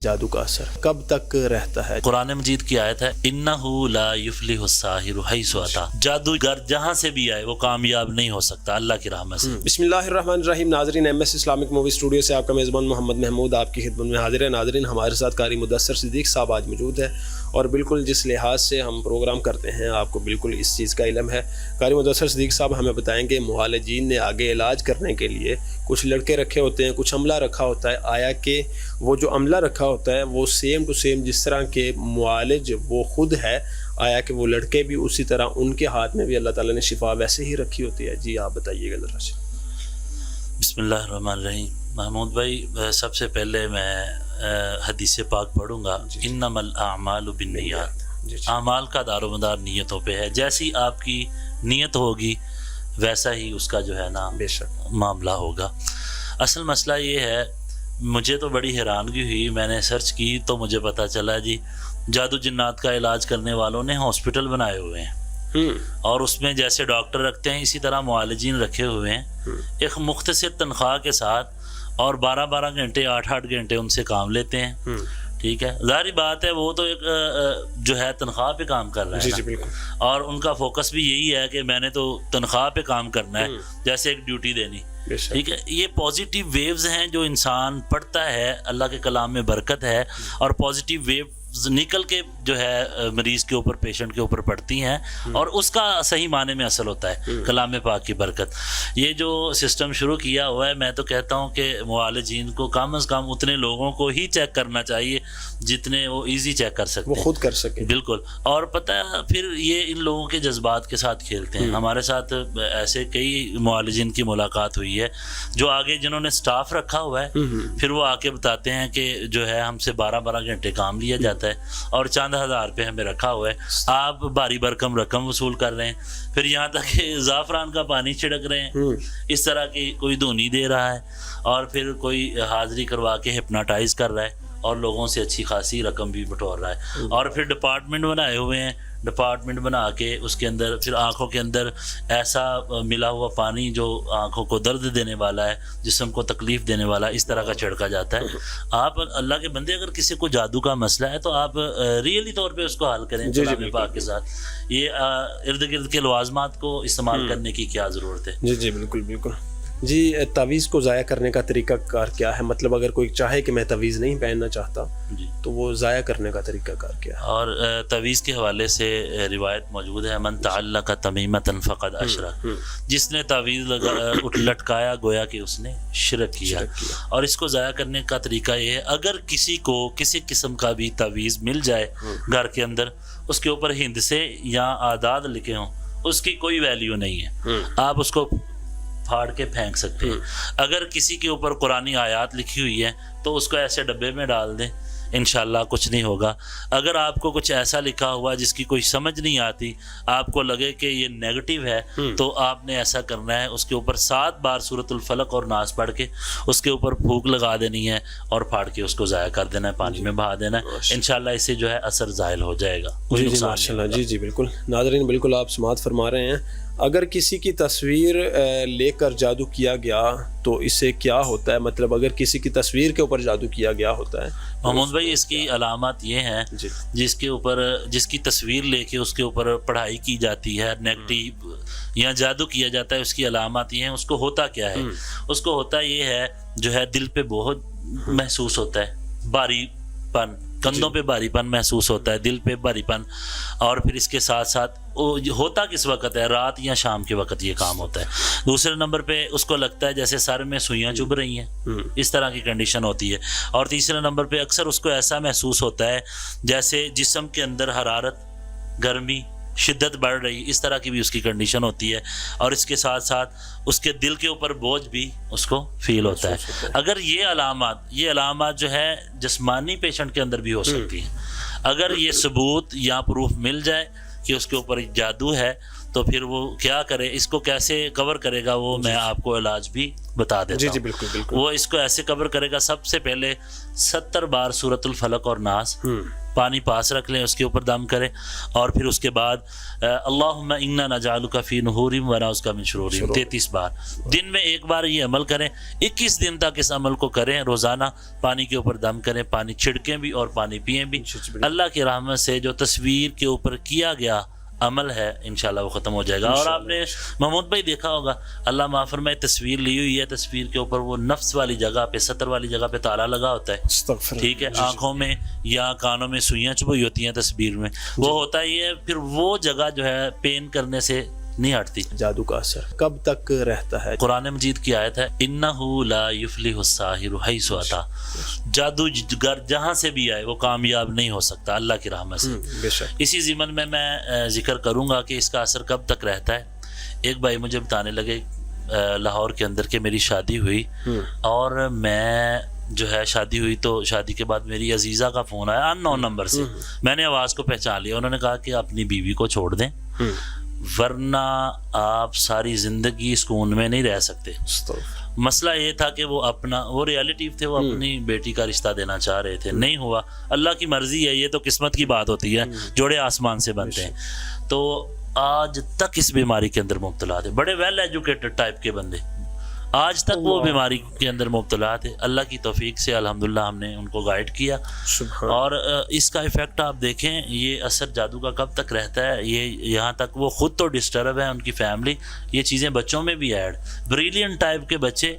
جادو کا اثر کب تک رہتا ہے؟ قرآن مجید کی آیت ہے انہو لا یفلح الساحر حیث اتی، جادوگر جہاں سے بھی آئے وہ کامیاب نہیں ہو سکتا اللہ کی رحمت سے۔ بسم اللہ الرحمن الرحیم۔ ناظرین، M S Islamic movie studio سے آپ کا میزبان محمد محمود آپ کی خدمت میں حاضر ہے۔ ناظرین، ہمارے ساتھ قاری مدثر صدیق صاحب آج موجود ہے، اور بالکل جس لحاظ سے ہم پروگرام کرتے ہیں آپ کو بالکل اس چیز کا علم ہے۔ قاری مدثر صدیق صاحب ہمیں بتائیں کہ معالجین نے آگے علاج کرنے کے لیے کچھ لڑکے رکھے ہوتے ہیں، کچھ عملہ رکھا ہوتا ہے، آیا کہ وہ جو عملہ رکھا ہوتا ہے وہ سیم ٹو سیم جس طرح کے معالج وہ خود ہے، آیا کہ وہ لڑکے بھی اسی طرح ان کے ہاتھ میں بھی اللہ تعالیٰ نے شفا ویسے ہی رکھی ہوتی ہے؟ جی آپ بتائیے گا ذرا سے۔ بسم اللہ الرحمن الرحیم۔ محمود بھائی، سب سے پہلے میں حدیث پاک پڑھوں گا، انما الاعمال بالنیات۔ اعمال کا دار و مدار نیتوں پہ ہے، جیسی آپ کی نیت ہوگی ویسا ہی اس کا جو ہے نا بے شک معاملہ ہوگا۔ اصل مسئلہ یہ ہے، مجھے تو بڑی حیرانگی ہوئی، میں نے سرچ کی تو مجھے پتہ چلا جی جادو جنات کا علاج کرنے والوں نے ہاسپٹل بنائے ہوئے ہیں، اور اس میں جیسے ڈاکٹر رکھتے ہیں اسی طرح معالجین رکھے ہوئے ہیں ایک مختصر تنخواہ کے ساتھ، اور 12 گھنٹے 8 گھنٹے ان سے کام لیتے ہیں۔ ٹھیک ہے، ظاہری بات ہے وہ تو ایک جو ہے تنخواہ پہ کام کر رہا ہے جی بالکل، اور ان کا فوکس بھی یہی ہے کہ میں نے تو تنخواہ پہ کام کرنا ہے، جیسے ایک ڈیوٹی دینی۔ ٹھیک ہے، یہ پازیٹیو ویوز ہیں جو انسان پڑھتا ہے، اللہ کے کلام میں برکت ہے، اور پازیٹیو ویوز نکل کے جو ہے مریض کے اوپر، پیشنٹ کے اوپر پڑتی ہیں، اور اس کا صحیح معنی میں اثر ہوتا ہے کلام پاک کی برکت۔ یہ جو سسٹم شروع کیا ہوا ہے، میں تو کہتا ہوں کہ معالجین کو کم از کم اتنے لوگوں کو ہی چیک کرنا چاہیے جتنے وہ ایزی چیک کر سکتے ہیں، وہ خود کر سکیں۔ بالکل، اور پتہ ہے پھر یہ ان لوگوں کے جذبات کے ساتھ کھیلتے ہیں۔ ہمارے ساتھ ایسے کئی معالجین کی ملاقات ہوئی ہے جو آگے جنہوں نے سٹاف رکھا ہوا ہے، پھر وہ آ کے بتاتے ہیں کہ جو ہے ہم سے 12 گھنٹے کام لیا جاتا ہے اور چند ہزار پہ ہمیں رکھا ہوا ہے، آپ بھاری بھرکم رقم وصول کر رہے ہیں، پھر یہاں تک کہ زعفران کا پانی چھڑک رہے ہیں، اس طرح کی کوئی دھونی دے رہا ہے، اور پھر کوئی حاضری کروا کے ہپناٹائز کر رہا ہے اور لوگوں سے اچھی خاصی رقم بھی بٹور رہا ہے، اور پھر ڈپارٹمنٹ بنائے ہوئے ہیں، ڈپارٹمنٹ بنا کے اس کے اندر پھر آنکھوں کے اندر ایسا ملا ہوا پانی جو آنکھوں کو درد دینے والا ہے، جسم کو تکلیف دینے والا ہے، اس طرح کا چھڑکا جاتا ہے۔ آپ اللہ کے بندے، اگر کسی کو جادو کا مسئلہ ہے تو آپ ریئلی طور پہ اس کو حل کریں کلام پاک کے ساتھ۔ یہ ارد گرد کے لوازمات کو استعمال کرنے کی کیا ضرورت ہے؟ جی بالکل بالکل۔ جی، تعویذ کو ضائع کرنے کا طریقہ کار کیا ہے؟ مطلب اگر کوئی چاہے کہ میں تعویذ نہیں پہننا چاہتا تو وہ ضائع کرنے کا طریقہ کار کیا ہے؟ اور تعویذ کے حوالے سے روایت موجود ہے، من تعلق تمیمۃ فقد اشرک، جس نے تعویذ لٹکایا گویا کہ اس نے شرک کیا۔ اور اس کو ضائع کرنے کا طریقہ یہ ہے، اگر کسی کو کسی قسم کا بھی تعویذ مل جائے گھر کے اندر، اس کے اوپر ہند سے یا اعداد لکھے ہوں، اس کی کوئی ویلیو نہیں ہے، آپ اس کو پھاڑ کے پھینک سکتے ہیں۔ اگر کسی کے اوپر قرآنی آیات لکھی ہوئی ہے تو اس کو ایسے ڈبے میں ڈال دیں، انشاءاللہ کچھ نہیں ہوگا۔ اگر آپ کو کچھ ایسا لکھا ہوا جس کی کوئی سمجھ نہیں آتی، آپ کو لگے کہ یہ نیگیٹو ہے، تو آپ نے ایسا کرنا ہے، اس کے اوپر 7 بار سورۃ الفلق اور ناس پڑھ کے اس کے اوپر پھونک لگا دینی ہے، اور پھاڑ کے اس کو ضائع کر دینا ہے، پانی میں بہا دینا ہے، انشاءاللہ اس سے جو ہے اثر زائل ہو جائے گا، کوئی نقصان نہیں ہوگا۔ جی بالکل۔ ناظرین، بالکل آپ سماعت فرما رہے ہیں۔ اگر کسی کی تصویر لے کر جادو کیا گیا تو اس سے کیا ہوتا ہے؟ مطلب اگر کسی کی تصویر کے اوپر جادو کیا گیا ہوتا ہے، محمود بھائی اس کی علامات یہ ہیں، جس کے اوپر جس کی تصویر لے کے اس کے اوپر پڑھائی کی جاتی ہے، نیگیٹو یا جادو کیا جاتا ہے، اس کی علامات یہ ہیں۔ اس کو ہوتا کیا ہے؟ اس کو ہوتا یہ ہے، جو ہے دل پہ بہت محسوس ہوتا ہے، بھاری پن، کندھوں پہ بھاری پن محسوس ہوتا ہے، دل پہ بھاری پن، اور پھر اس کے ساتھ ساتھ ہوتا کس وقت ہے؟ رات یا شام کے وقت یہ کام ہوتا ہے۔ دوسرے نمبر پہ اس کو لگتا ہے جیسے سر میں سوئیاں چبھ رہی ہیں، اس طرح کی کنڈیشن ہوتی ہے۔ اور تیسرے نمبر پہ اکثر اس کو ایسا محسوس ہوتا ہے جیسے جسم کے اندر حرارت، گرمی، شدت بڑھ رہی، اس طرح کی بھی اس کی کنڈیشن ہوتی ہے، اور اس کے ساتھ ساتھ اس کے دل کے اوپر بوجھ بھی اس کو فیل ہوتا ہے۔ اگر یہ علامات جو ہے جسمانی پیشنٹ کے اندر بھی ہو سکتی ہیں، اگر یہ ثبوت یا پروف مل جائے کہ اس کے اوپر جادو ہے، تو پھر وہ کیا کرے, اس کو کیسے کور کرے گا, وہ میں آپ کو علاج بھی بتا دیتا جی ہوں. جی بالکل بالکل. وہ اس کو ایسے کور کرے گا, سب سے پہلے 70 بار سورۃ الفلق اور ناس پانی پاس رکھ لیں, اس کے اوپر دم کریں, اور پھر اس کے بعد اللہم انا نجعلک فی نحورہم ونعوذ من شرورہم 33 بار. دن میں ایک بار یہ عمل کریں, 21 دن تک اس عمل کو کریں, روزانہ پانی کے اوپر دم کریں, پانی چھڑکیں بھی اور پانی پئیں بھی. اللہ کی رحمت سے جو تصویر کے اوپر کیا گیا عمل ہے انشاءاللہ وہ ختم ہو جائے گا. اور آپ نے محمود بھائی دیکھا ہوگا, اللہ معاف فرمائے, تصویر لی ہوئی ہے, تصویر کے اوپر وہ نفس والی جگہ پہ, سطر والی جگہ پہ تالا لگا ہوتا ہے, ٹھیک ہے, آنکھوں میں یا کانوں میں سوئیاں چبھوئی ہوتی ہیں تصویر میں, وہ ہوتا ہی ہے, پھر وہ جگہ جو ہے پین کرنے سے نہیں ہٹتی. جادو کا اثر کب تک رہتا ہے؟ قرآن مجید کی آیت ہے انہ لا یفلح الساحر حیث اتی, جادوگر جہاں سے بھی آئے وہ کامیاب نہیں ہو سکتا اللہ کی رحمت سے. بے شک. اسی ضمن میں ذکر کروں گا کہ اس کا اثر کب تک رہتا ہے. ایک بھائی مجھے بتانے لگے لاہور کے اندر کہ میری شادی ہوئی, اور میں جو ہے شادی ہوئی تو شادی کے بعد میری عزیزہ کا فون آیا ان نون نمبر سے, میں نے آواز کو پہچان لیا, انہوں نے کہا کہ اپنی بیوی کو چھوڑ دیں ورنہ آپ ساری زندگی سکون میں نہیں رہ سکتے. مسئلہ یہ تھا کہ وہ ریالٹی تھے, وہ اپنی بیٹی کا رشتہ دینا چاہ رہے تھے, نہیں ہوا, اللہ کی مرضی ہے, یہ تو قسمت کی بات ہوتی ہے, جوڑے آسمان سے بنتے ہیں. تو آج تک اس بیماری کے اندر مبتلا تھے, بڑے ویل ایجوکیٹڈ ٹائپ کے بندے, آج تک وہ بیماری کے اندر مبتلا تھے. اللہ کی توفیق سے الحمدللہ ہم نے ان کو گائیڈ کیا, اور اس کا ایفیکٹ آپ دیکھیں, یہ اثر جادو کا کب تک رہتا ہے, یہ یہاں تک وہ خود تو ڈسٹرب ہے, ان کی فیملی, یہ چیزیں بچوں میں بھی ایڈ, بریلینٹ ٹائپ کے بچے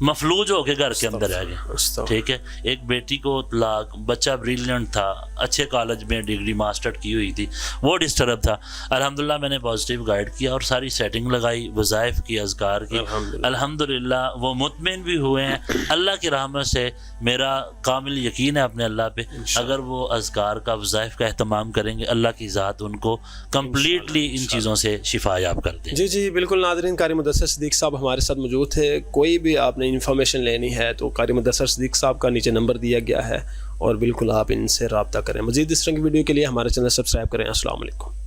مفلوج ہو کے گھر کے اندر رہ گئے, ٹھیک ہے. ایک بیٹی کو طلاق, بچہ بریلینٹ تھا, اچھے کالج میں ڈگری ماسٹر کی ہوئی تھی, وہ ڈسٹرب تھا. الحمدللہ میں نے پازیٹیو گائیڈ کیا اور ساری سیٹنگ لگائی, وظائف کی, اذکار کی, الحمدللہ وہ مطمئن بھی ہوئے ہیں. اللہ کی رحمت سے میرا کامل یقین ہے اپنے اللہ پہ, اگر وہ اذکار کا, وظائف کا اہتمام کریں گے, اللہ کی ذات ان کو کمپلیٹلی ان چیزوں سے شفا یاب کر دے. جی جی بالکل. ناظرین, قاری مدثر صدیق صاحب ہمارے ساتھ موجود تھے. کوئی بھی آپ نے انفارمیشن لینی ہے تو قاری مدثر صدیق صاحب کا نیچے نمبر دیا گیا ہے, اور بالکل آپ ان سے رابطہ کریں. مزید اس طرح کی ویڈیو کے لیے ہمارے چینل سبسکرائب کریں. السلام علیکم.